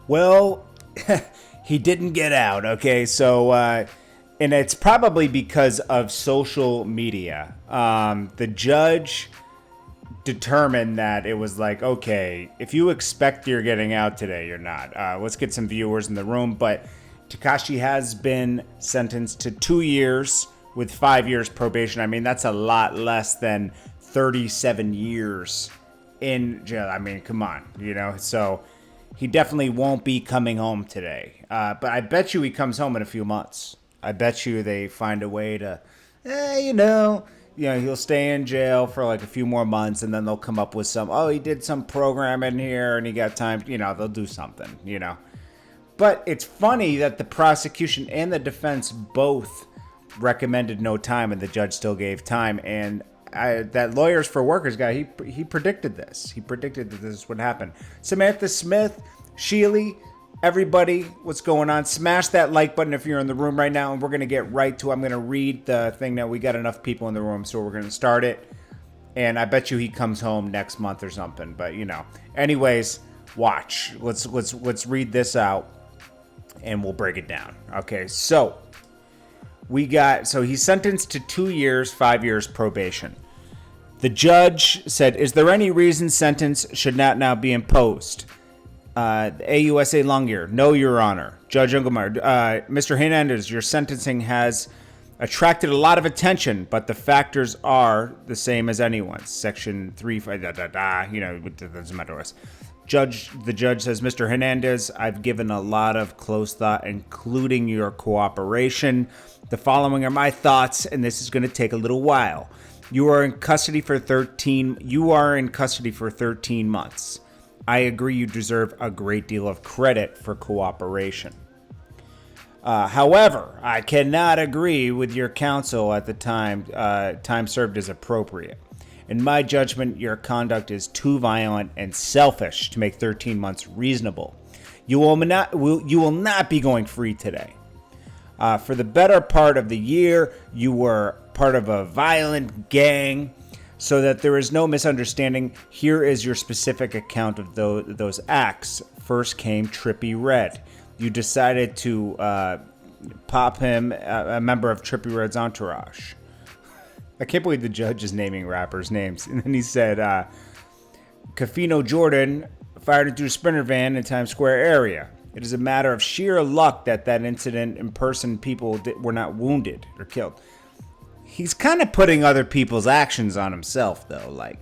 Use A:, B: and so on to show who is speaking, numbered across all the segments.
A: Well, he didn't get out. Okay, so and it's probably because of social media. The judge determined that it was like, okay, if you expect you're getting out today, you're not. Let's get some viewers in the room. But Tekashi has been sentenced to 2 years with 5 years probation. I mean, that's a lot less than 37 years in jail. I mean, come on, So he definitely won't be coming home today. But I bet you he comes home in a few months. I bet you they find a way to, he'll stay in jail for like a few more months, and then they'll come up with he did some program in here and he got time. They'll do something. But it's funny that the prosecution and the defense both recommended no time, and the judge still gave time. And that Lawyers for Workers guy, he predicted this. He predicted that this would happen. Samantha Smith, Sheely, everybody, what's going on? Smash that like button if you're in the room right now, and we're going to get right to it. I'm going to read the thing that we got enough people in the room, so we're going to start it. And I bet you he comes home next month or something. But, Anyways, watch. Let's read this out, and we'll break it down. Okay, so he's sentenced to 2 years, 5 years probation. The judge said, "Is there any reason sentence should not now be imposed?" AUSA Longyear, "No, Your Honor." Judge Ungelmeyer, "Mr. Hernandez, your sentencing has attracted a lot of attention, but the factors are the same as anyone's. Section 3, it doesn't matter to us." The judge says, "Mr. Hernandez, I've given a lot of close thought, including your cooperation. The following are my thoughts, and this is going to take a little while. You are in custody for 13 months. I agree you deserve a great deal of credit for cooperation. However, I cannot agree with your counsel at the time. Time served is appropriate. In my judgment, your conduct is too violent and selfish to make 13 months reasonable. You will not be going free today. For the better part of the year, you were part of a violent gang. So that there is no misunderstanding, here is your specific account of those acts. First came Trippie Redd. You decided to pop him, a member of Trippie Redd's entourage." I can't believe the judge is naming rappers' names. And then he said, "Cafino Jordan fired into a Sprinter van in Times Square area. It is a matter of sheer luck that incident in person people were not wounded or killed." He's kind of putting other people's actions on himself, though,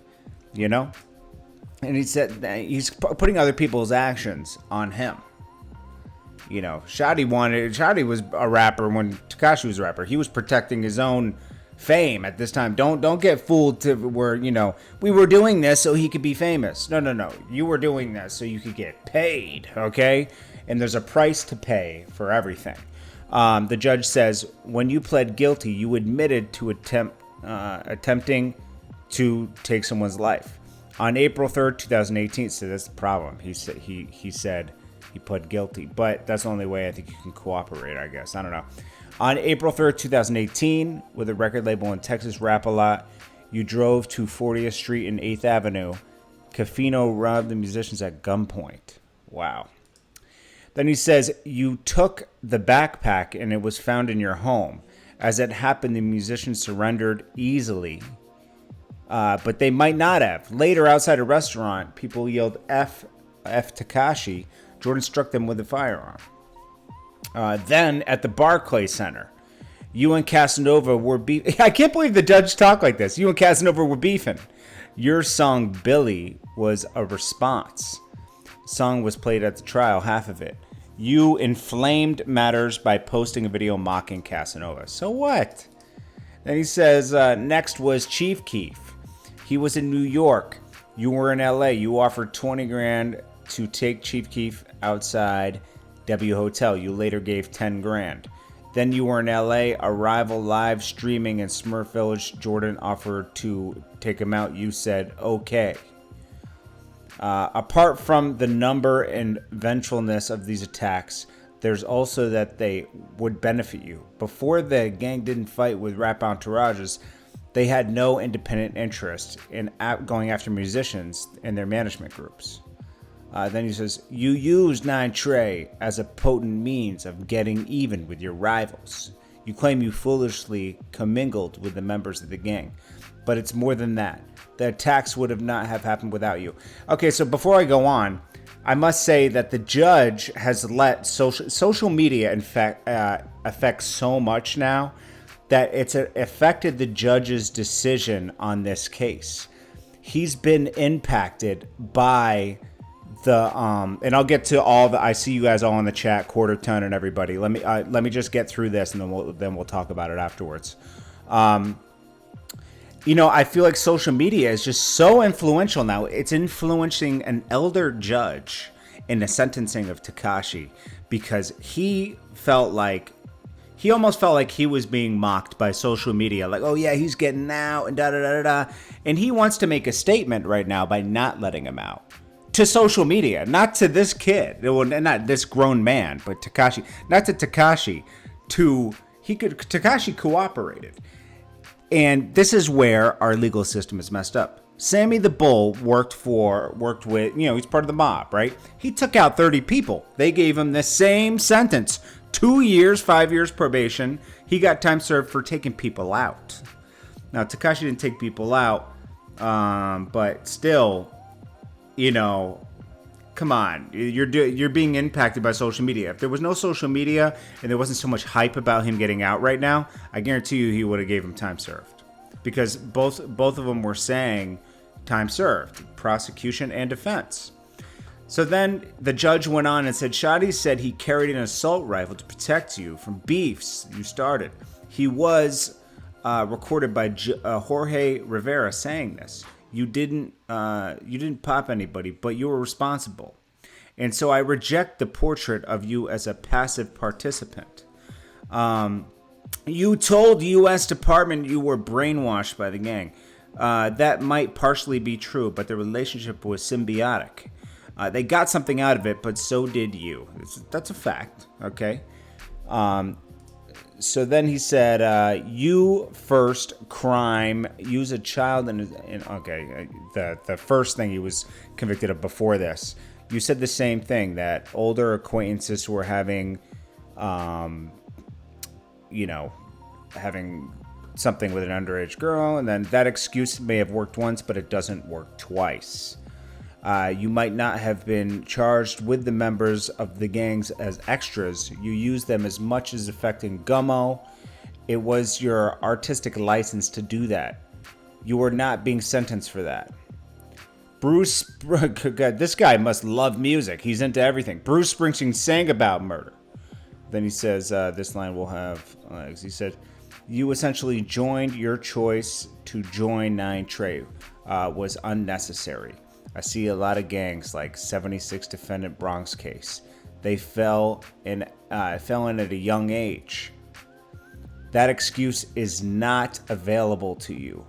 A: And he said he's putting other people's actions on him. Shadi was a rapper when Tekashi was a rapper. He was protecting his own fame at this time. Don't get fooled to where, we were doing this so he could be famous. No. You were doing this so you could get paid, okay? And there's a price to pay for everything. The judge says, when you pled guilty, you admitted to attempting to take someone's life. On April 3rd, 2018, so that's the problem. He said he pled guilty, but that's the only way I think you can cooperate, I guess. I don't know. On April 3rd, 2018, with a record label in Texas, Rap-A-Lot, you drove to 40th Street and 8th Avenue. Cafino robbed the musicians at gunpoint. Wow. Then he says, you took the backpack and it was found in your home. As it happened, the musicians surrendered easily, but they might not have. Later, outside a restaurant, people yelled F Tekashi. Jordan struck them with a firearm. Then, at the Barclay Center, you and Casanova were beefing. I can't believe the judge talked like this. You and Casanova were beefing. Your song, Billy, was a response. Song was played at the trial, half of it. You inflamed matters by posting a video mocking Casanova. So what? Then he says, next was Chief Keef. He was in New York. You were in LA. You offered 20 grand to take Chief Keef outside W Hotel. You later gave 10 grand. Then you were in LA, Arrival live streaming in Smurf Village. Jordan offered to take him out. You said, okay. Apart from the number and vengefulness of these attacks, there's also that they would benefit you. Before the gang didn't fight with rap entourages, they had no independent interest in going after musicians and their management groups. Then he says, you used 9ine as a potent means of getting even with your rivals. You claim you foolishly commingled with the members of the gang. But it's more than that. The attacks would have not have happened without you. Okay, so before I go on, I must say that the judge has let social media affect so much now that it's affected the judge's decision on this case. He's been impacted by the and I'll get to all the. I see you guys all in the chat, quarter ton and everybody. Let me just get through this and then we'll talk about it afterwards. I feel like social media is just so influential now. It's influencing an elder judge in the sentencing of Tekashi because he almost felt like he was being mocked by social media. Like, oh yeah, he's getting out and da-da-da-da-da. And he wants to make a statement right now by not letting him out. To social media, not to this kid. Well, not this grown man, but Tekashi. Not to Tekashi. Tekashi cooperated. And this is where our legal system is messed up. Sammy the Bull worked with, he's part of the mob, right? He took out 30 people. They gave him the same sentence. 2 years, 5 years probation. He got time served for taking people out. Now, Tekashi didn't take people out, but still, come on. You're being impacted by social media. If there was no social media and there wasn't so much hype about him getting out right now, I guarantee you he would have gave him time served. Because both of them were saying time served, prosecution and defense. So then the judge went on and said, Shadi said he carried an assault rifle to protect you from beefs you started. He was recorded by Jorge Rivera saying this. You didn't pop anybody, but you were responsible. And so I reject the portrait of you as a passive participant. You told U.S. Department you were brainwashed by the gang. That might partially be true, but the relationship was symbiotic. They got something out of it, but so did you. That's a fact, okay? So then he said, you first crime, use a child the first thing he was convicted of before this. You said the same thing, that older acquaintances were having something with an underage girl, and then that excuse may have worked once, but it doesn't work twice. You might not have been charged with the members of the gangs as extras. You used them as much as affecting Gummo. It was your artistic license to do that. You were not being sentenced for that. Bruce, God, this guy must love music. He's into everything. Bruce Springsteen sang about murder. Then he says, this line will have legs. He said, you essentially joined your choice to join 9ine was unnecessary. I see a lot of gangs like 76 defendant Bronx case. They fell in at a young age. That excuse is not available to you.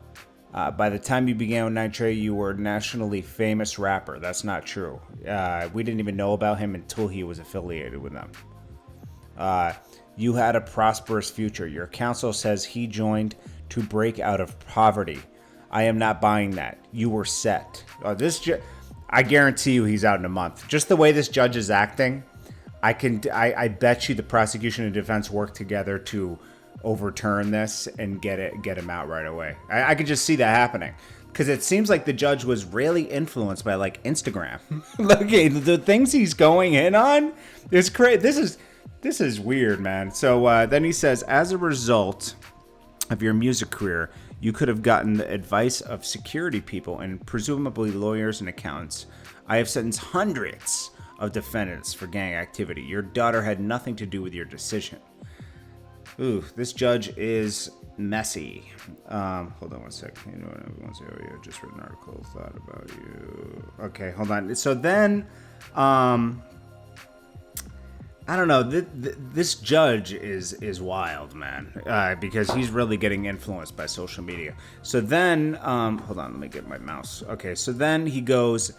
A: By the time you began with 9ine, you were a nationally famous rapper. That's not true. We didn't even know about him until he was affiliated with them. You had a prosperous future. Your counsel says he joined to break out of poverty. I am not buying that. You were set. I guarantee you he's out in a month. Just the way this judge is acting, I bet you the prosecution and defense work together to overturn this and get him out right away. I could just see that happening. Because it seems like the judge was really influenced by like Instagram. Look, the things he's going in on is crazy. This is weird, man. So then he says, as a result of your music career, you could have gotten the advice of security people and presumably lawyers and accountants. I have sentenced hundreds of defendants for gang activity. Your daughter had nothing to do with your decision. Ooh, this judge is messy. Hold on one sec. You know what everyone's area just written an article, thought about you. Okay, hold on. So then, I don't know. This judge is wild, man, because he's really getting influenced by social media. So then, hold on, let me get my mouse. Okay, so then he goes,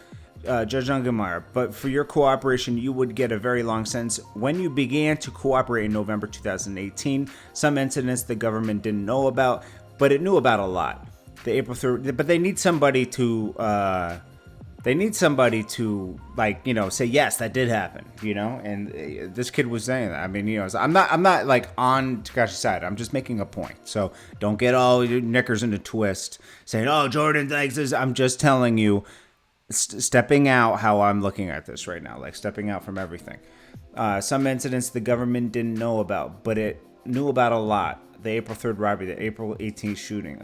A: Judge Ungemeier, but for your cooperation, you would get a very long sentence. When you began to cooperate in November 2018, some incidents the government didn't know about, but it knew about a lot. The April 3rd, but they need somebody to They need somebody to, like, say, yes, that did happen, And this kid was saying that. I mean, I'm not like on Tekashi's side. I'm just making a point. So don't get all your knickers in a twist saying, oh, Jordan thinks this. I'm just telling you, stepping out how I'm looking at this right now, like stepping out from everything. Some incidents the government didn't know about, but it knew about a lot. The April 3rd robbery, the April 18th shooting.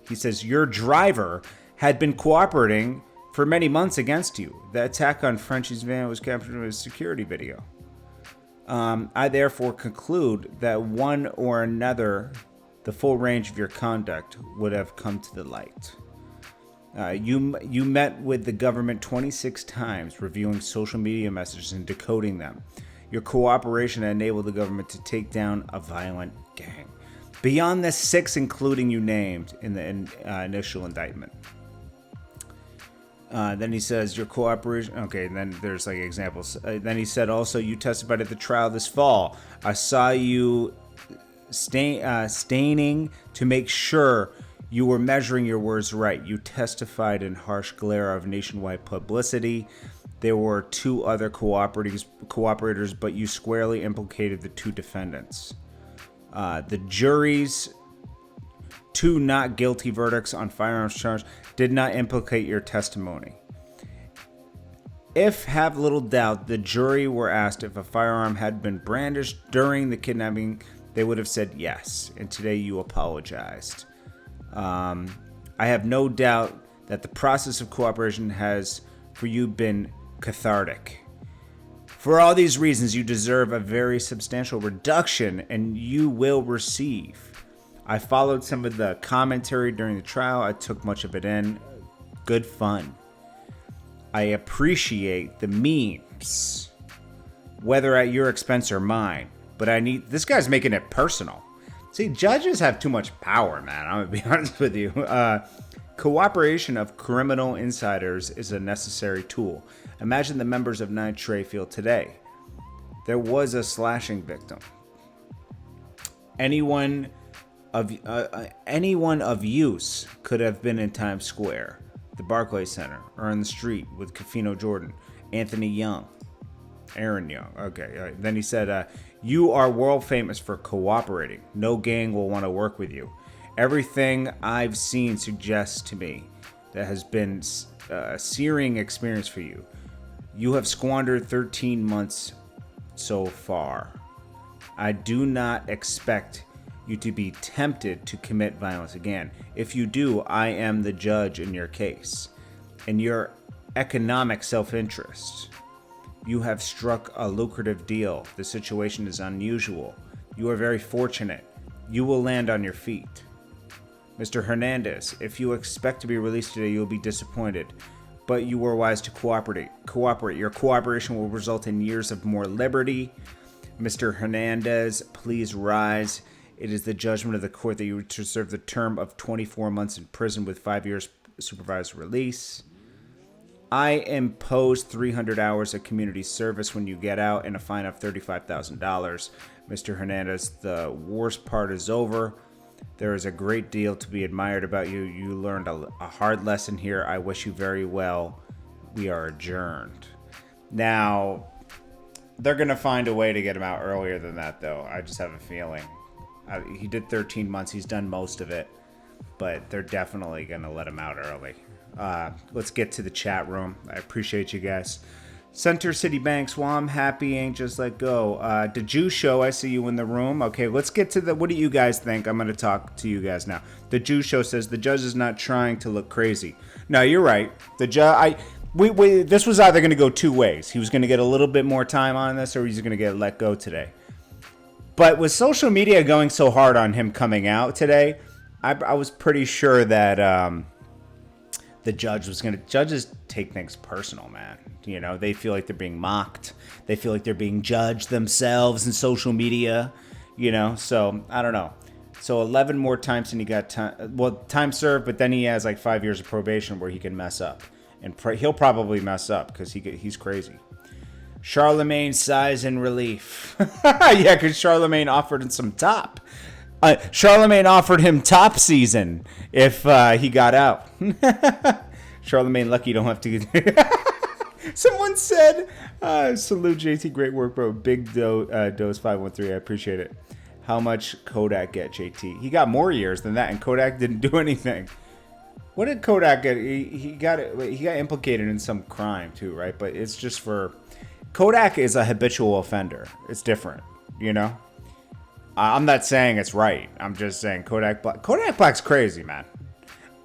A: He says, your driver had been cooperating for many months against you. The attack on Frenchie's van was captured in a security video. I therefore conclude that one or another, the full range of your conduct would have come to the light. You met with the government 26 times, reviewing social media messages and decoding them. Your cooperation enabled the government to take down a violent gang. Beyond the 6, including you named in the initial indictment. Then he says your cooperation. Okay, and then there's like examples. Then he said also you testified at the trial this fall. I saw you staining to make sure you were measuring your words right. You testified in harsh glare of nationwide publicity. There were 2 other cooperators, but you squarely implicated the 2 defendants. The jury's 2 not guilty verdicts on firearms charge did not implicate your testimony. If, have little doubt, the jury were asked if a firearm had been brandished during the kidnapping, they would have said yes, and today you apologized. I have no doubt that the process of cooperation has, for you, been cathartic. For all these reasons, you deserve a very substantial reduction, and you will receive. I followed some of the commentary during the trial. I took much of it in. Good fun. I appreciate the memes, whether at your expense or mine. But this guy's making it personal. See, judges have too much power, man. I'm going to be honest with you. Cooperation of criminal insiders is a necessary tool. Imagine the members of 9 Trey feel today. There was a slashing victim. Anyone of use could have been in Times Square, the Barclays Center, or on the street with Kafino Jordan, Anthony Young, Aaron Young. Okay. Then he said, you are world famous for cooperating. No gang will want to work with you. Everything I've seen suggests to me that has been a searing experience for you. You have squandered 13 months so far. I do not expect you to be tempted to commit violence again. If you do, I am the judge in your case. In your economic self-interest, you have struck a lucrative deal. The situation is unusual. You are very fortunate. You will land on your feet. Mr. Hernandez, if you expect to be released today, you'll be disappointed. But you were wise to cooperate. Your cooperation will result in years of more liberty. Mr. Hernandez, please rise. It is the judgment of the court that you are to serve the term of 24 months in prison with 5 years supervised release. I impose 300 hours of community service when you get out and a fine of $35,000. Mr. Hernandez, the worst part is over. There is a great deal to be admired about you. You learned a hard lesson here. I wish you very well. We are adjourned. Now, they're going to find a way to get him out earlier than that, though. I just have a feeling. He did 13 months. He's done most of it. But they're definitely going to let him out early. Let's get to the chat room. I appreciate you guys. Center City Banks, well, I'm happy, ain't just let go. The Jew Show, I see you in the room. Okay, let's get to what do you guys think? I'm going to talk to you guys now. The Jew Show says the judge is not trying to look crazy. No, you're right. The judge, this was either going to go 2 ways. He was going to get a little bit more time on this, or he's going to get let go today. But with social media going so hard on him coming out today, I was pretty sure that the judge was going to... Judges take things personal, man. You know, they feel like they're being mocked. They feel like they're being judged themselves in social media, you know. So, I don't know. So, 11 more times and he got time served, but then he has like 5 years of probation where he can mess up. And he'll probably mess up because he's crazy. Charlemagne sighs in relief. Yeah, because Charlemagne offered him some top. Charlemagne offered him top season if he got out. Charlemagne, lucky you don't have to get... Someone said, salute JT, great work, bro. Big Dose 513, I appreciate it. How much Kodak get, JT? He got more years than that, and Kodak didn't do anything. What did Kodak get? He got implicated in some crime too, right? But it's just for... Kodak is a habitual offender. It's different, you know? I'm not saying it's right. I'm just saying Kodak Black's crazy, man.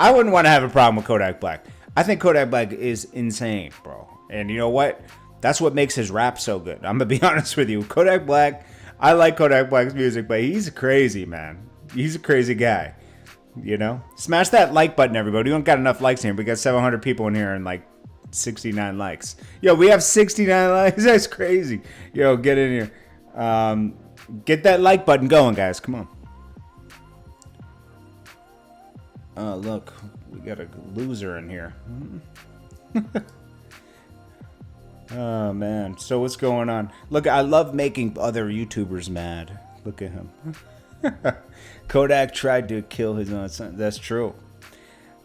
A: I wouldn't want to have a problem with Kodak Black. I think Kodak Black is insane, bro. And you know what? That's what makes his rap so good. I'm going to be honest with you. Kodak Black, I like Kodak Black's music, but he's crazy, man. He's a crazy guy. You know? Smash that like button, everybody. We don't got enough likes here. We got 700 people in here and like 69 likes. Yo, we have 69 likes. That's crazy. Yo, get in here. Get that like button going, guys. Come on. Oh, look. We got a loser in here. Oh, man. So what's going on? Look, I love making other YouTubers mad. Look at him. Kodak tried to kill his own son. That's true.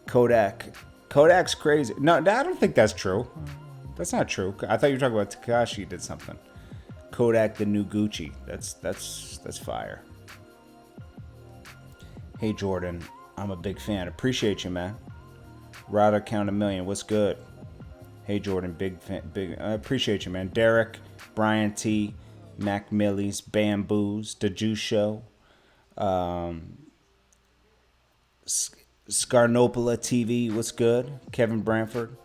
A: Kodak's crazy. No, I don't think that's true. That's not true. I thought you were talking about Tekashi did something. Kodak the new Gucci. That's fire. Hey Jordan, I'm a big fan. Appreciate you, man. Rada count a million. What's good? Hey Jordan, big fan. I appreciate you, man. Derek, Brian T, Mac Millies, Bamboos, The Juice Show, Scarnopola TV. What's good? Kevin Branford.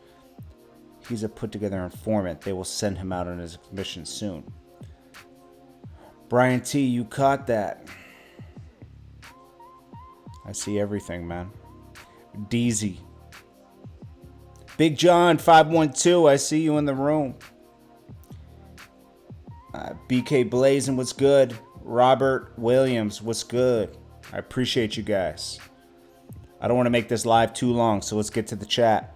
A: He's a put together informant. They will send him out on his mission soon. Brian T, you caught that. I see everything, man. Deezy. Big John 512, I see you in the room. BK Blazing, what's good? Robert Williams, what's good? I appreciate you guys. I don't want to make this live too long, so let's get to the chat.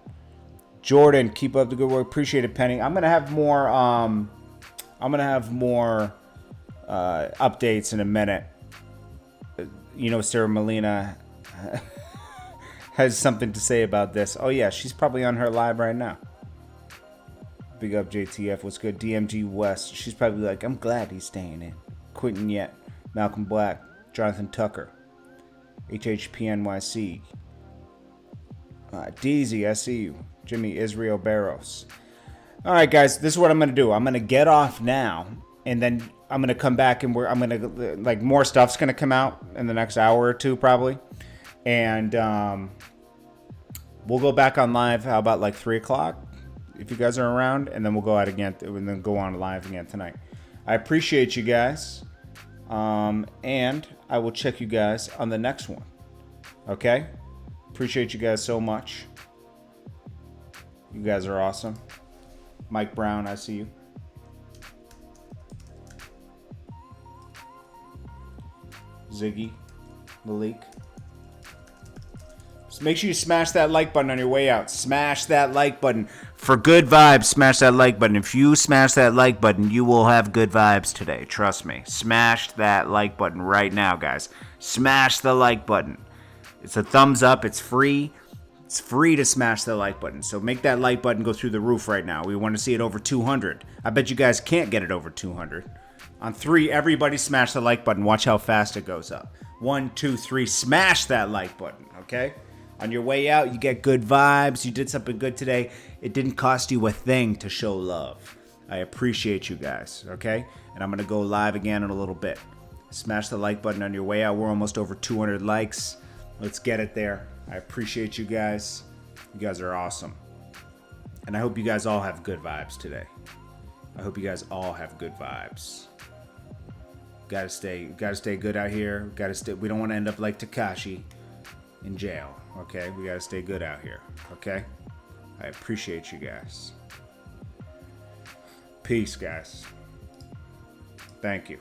A: Jordan, keep up the good work. Appreciate it, Penny. I'm gonna have more. Updates in a minute. You know, Sarah Molina has something to say about this. Oh yeah, she's probably on her live right now. Big up JTF. What's good? DMG West. She's probably like, I'm glad he's staying in. Quentin Yet. Malcolm Black. Jonathan Tucker. HHPNYC. Deezy, I see you. Jimmy Israel Barros. All right, guys, this is what I'm going to do. I'm going to get off now, and then I'm going to come back, and I'm going to, like, more stuff's going to come out in the next hour or two, probably. And we'll go back on live, how about, like, 3 o'clock, if you guys are around, and then we'll go out again, and then go on live again tonight. I appreciate you guys, and I will check you guys on the next one. Okay? Appreciate you guys so much. You guys are awesome. Mike Brown, I see you. Ziggy, Malik. Just make sure you smash that like button on your way out. Smash that like button. For good vibes, smash that like button. If you smash that like button, you will have good vibes today. Trust me. Smash that like button right now, guys. Smash the like button. It's a thumbs up. It's free. It's free to smash the like button. So make that like button go through the roof right now. We want to see it over 200. I bet you guys can't get it over 200. On 3, everybody smash the like button. Watch how fast it goes up. 1, 2, 3. Smash that like button, okay? On your way out, you get good vibes. You did something good today. It didn't cost you a thing to show love. I appreciate you guys, okay? And I'm going to go live again in a little bit. Smash the like button on your way out. We're almost over 200 likes. Let's get it there. I appreciate you guys. You guys are awesome. And I hope you guys all have good vibes today. I hope you guys all have good vibes. Gotta stay good out here. We don't want to end up like Tekashi in jail. Okay? We gotta stay good out here. Okay? I appreciate you guys. Peace, guys. Thank you.